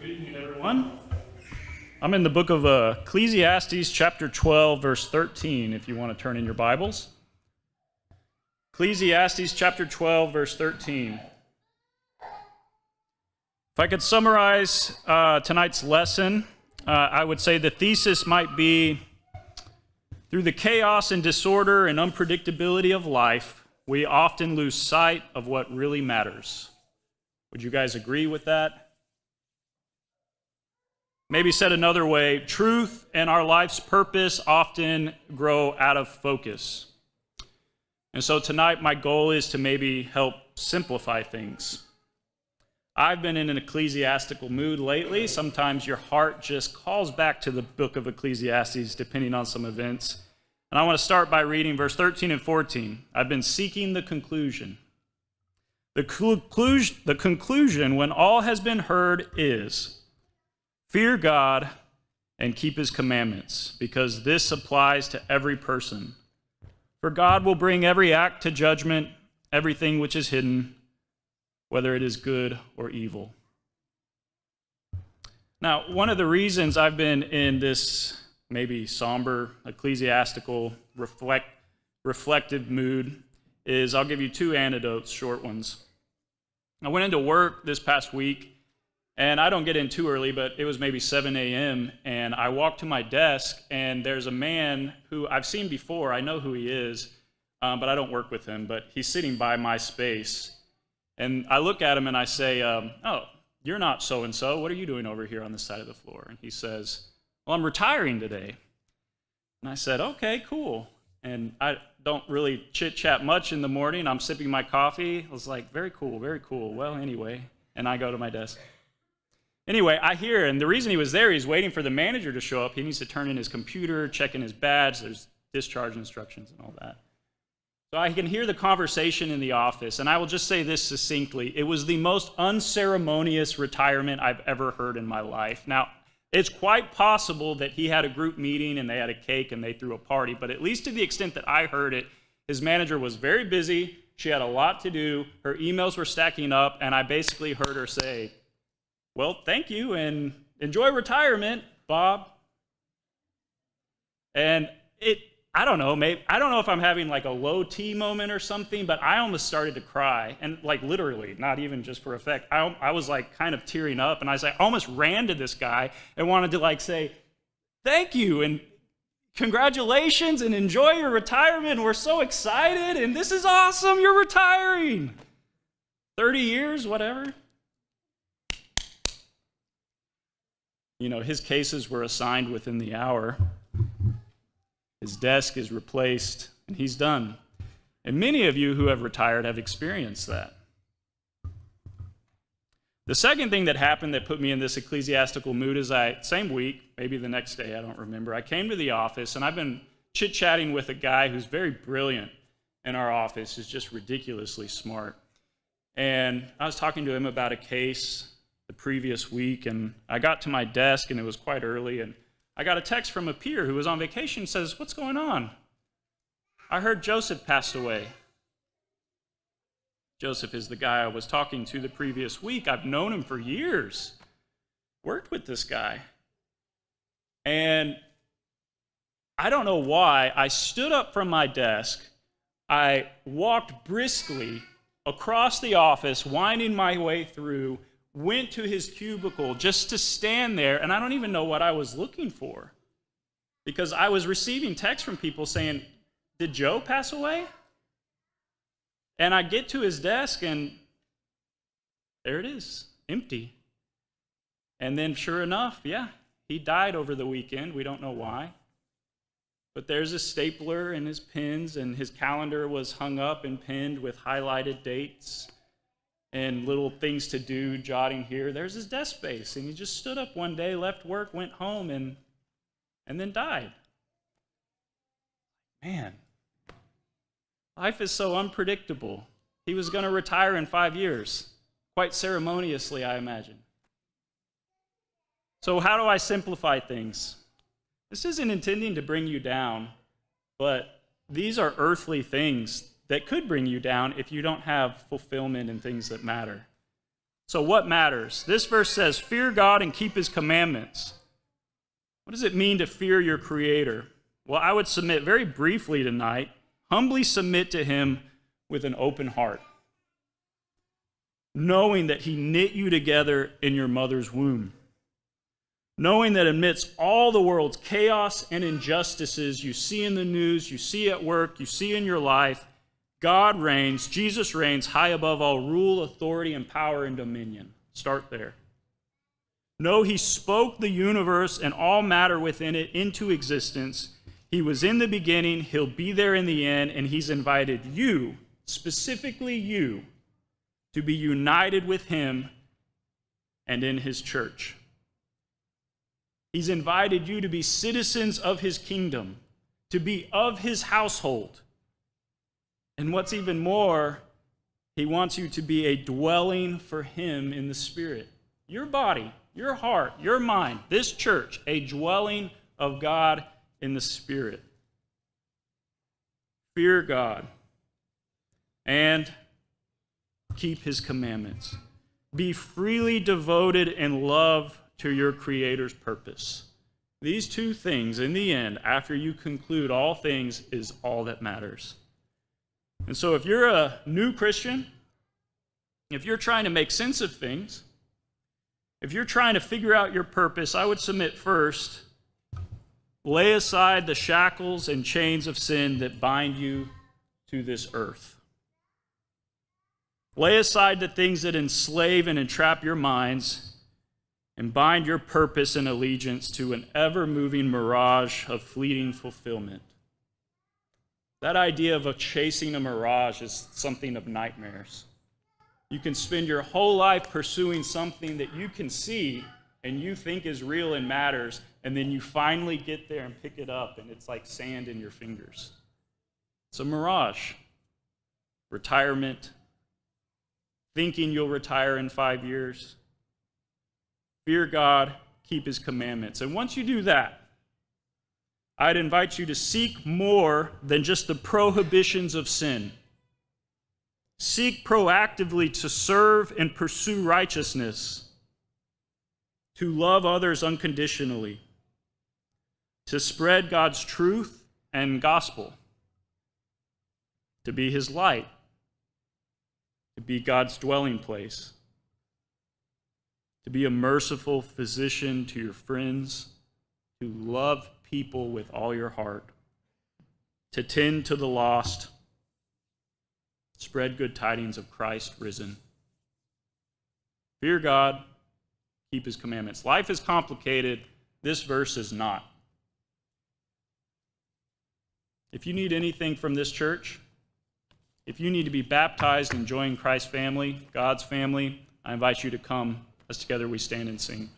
Good evening, everyone. I'm in the book of Ecclesiastes, chapter 12, verse 13, if you want to turn in your Bibles. Ecclesiastes, chapter 12, verse 13. If I could summarize tonight's lesson, I would say the thesis might be, through the chaos and disorder and unpredictability of life, we often lose sight of what really matters. Would you guys agree with that? Maybe said another way, truth and our life's purpose often grow out of focus. And so tonight my goal is to maybe help simplify things. I've been in an ecclesiastical mood lately. Sometimes your heart just calls back to the book of Ecclesiastes depending on some events. And I want to start by reading verse 13 and 14. I've been seeking the conclusion. The conclusion, when all has been heard, is: fear God and keep his commandments, because this applies to every person. For God will bring every act to judgment, everything which is hidden, whether it is good or evil. Now, one of the reasons I've been in this maybe somber, ecclesiastical, reflective mood is I'll give you two anecdotes, short ones. I went into work this past week, and I don't get in too early, but it was maybe 7 a.m., and I walked to my desk, and there's a man who I've seen before. I know who he is, but I don't work with him, but he's sitting by my space. And I look at him, and I say, oh, you're not so-and-so. What are you doing over here on this side of the floor? And he says, well, I'm retiring today. And I said, okay, cool. And I don't really chit-chat much in the morning. I'm sipping my coffee. I was like, very cool, very cool. Well, anyway, and I go to my desk. Anyway, I hear, and the reason he was there, he's waiting for the manager to show up. He needs to turn in his computer, check in his badge. There's discharge instructions and all that. So I can hear the conversation in the office, and I will just say this succinctly. It was the most unceremonious retirement I've ever heard in my life. Now, it's quite possible that he had a group meeting and they had a cake and they threw a party, but at least to the extent that I heard it, his manager was very busy. She had a lot to do. Her emails were stacking up, and I basically heard her say, well, thank you, and enjoy retirement, Bob. And I don't know if I'm having like a low T moment or something, but I almost started to cry, and like literally, not even just for effect. I was like kind of tearing up, and I almost ran to this guy and wanted to like say, thank you, and congratulations, and enjoy your retirement. We're so excited, and this is awesome, you're retiring. 30 years, whatever. You know, his cases were assigned within the hour. His desk is replaced, and he's done. And many of you who have retired have experienced that. The second thing that happened that put me in this ecclesiastical mood is same week, maybe the next day, I don't remember, I came to the office, and I've been chit-chatting with a guy who's very brilliant in our office. He's just ridiculously smart. And I was talking to him about a case the previous week, and I got to my desk, and it was quite early, and I got a text from a peer who was on vacation, says, what's going on? I heard Joseph passed away. Joseph is the guy I was talking to the previous week. I've known him for years, worked with this guy. And I don't know why, I stood up from my desk, I walked briskly across the office, winding my way through, went to his cubicle just to stand there, and I don't even know what I was looking for, because I was receiving texts from people saying, did Joe pass away? And I get to his desk, and there it is, empty. And then sure enough, yeah, he died over the weekend. We don't know why. But there's a stapler and his pens, and his calendar was hung up and pinned with highlighted dates and little things to do, jotting here. There's his desk space, and he just stood up one day, left work, went home, and then died. Man, life is so unpredictable. He was going to retire in 5 years, quite ceremoniously, I imagine. So how do I simplify things? This isn't intending to bring you down, but these are earthly things that could bring you down if you don't have fulfillment in things that matter. So what matters? This verse says, fear God and keep his commandments. What does it mean to fear your Creator? Well, I would submit very briefly tonight, humbly submit to him with an open heart, knowing that he knit you together in your mother's womb, knowing that amidst all the world's chaos and injustices you see in the news, you see at work, you see in your life, God reigns, Jesus reigns high above all rule, authority, and power and dominion. Start there. Know he spoke the universe and all matter within it into existence. He was in the beginning, he'll be there in the end, and he's invited you, specifically you, to be united with him and in his church. He's invited you to be citizens of his kingdom, to be of his household. And what's even more, he wants you to be a dwelling for him in the Spirit. Your body, your heart, your mind, this church, a dwelling of God in the Spirit. Fear God and keep his commandments. Be freely devoted in love to your Creator's purpose. These two things, in the end, after you conclude all things, is all that matters. And so if you're a new Christian, if you're trying to make sense of things, if you're trying to figure out your purpose, I would submit first, lay aside the shackles and chains of sin that bind you to this earth. Lay aside the things that enslave and entrap your minds and bind your purpose and allegiance to an ever-moving mirage of fleeting fulfillment. That idea of chasing a mirage is something of nightmares. You can spend your whole life pursuing something that you can see and you think is real and matters, and then you finally get there and pick it up, and it's like sand in your fingers. It's a mirage. Retirement, thinking you'll retire in 5 years. Fear God, keep his commandments. And once you do that, I'd invite you to seek more than just the prohibitions of sin. Seek proactively to serve and pursue righteousness, to love others unconditionally, to spread God's truth and gospel, to be his light, to be God's dwelling place, to be a merciful physician to your friends, to love people with all your heart, to tend to the lost, spread good tidings of Christ risen. Fear God, keep his commandments. Life is complicated. This verse is not. If you need anything from this church, if you need to be baptized and join Christ's family, God's family, I invite you to come as together we stand and sing.